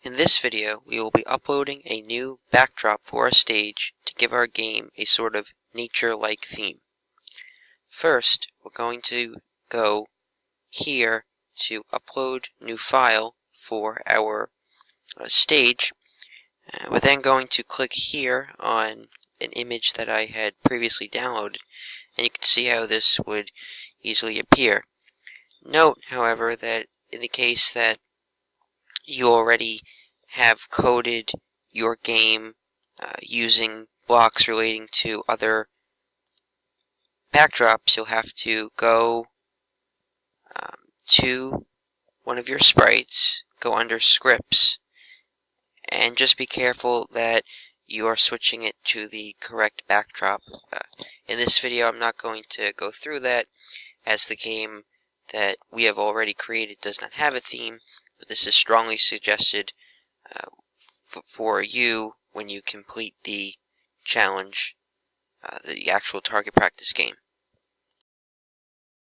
In this video, we will be uploading a new backdrop for our stage to give our game a sort of nature-like theme. First, we're going to go here to upload new file for our stage. We're then going to click here on an image that I had previously downloaded, and you can see how this would easily appear. Note, however, that in the case that you already have coded your game using blocks relating to other backdrops, you'll have to go to one of your sprites, go under scripts, and just be careful that you are switching it to the correct backdrop. In this video, I'm not going to go through that, as the game that we have already created does not have a theme, but this is strongly suggested for you when you complete the challenge, the actual target practice game.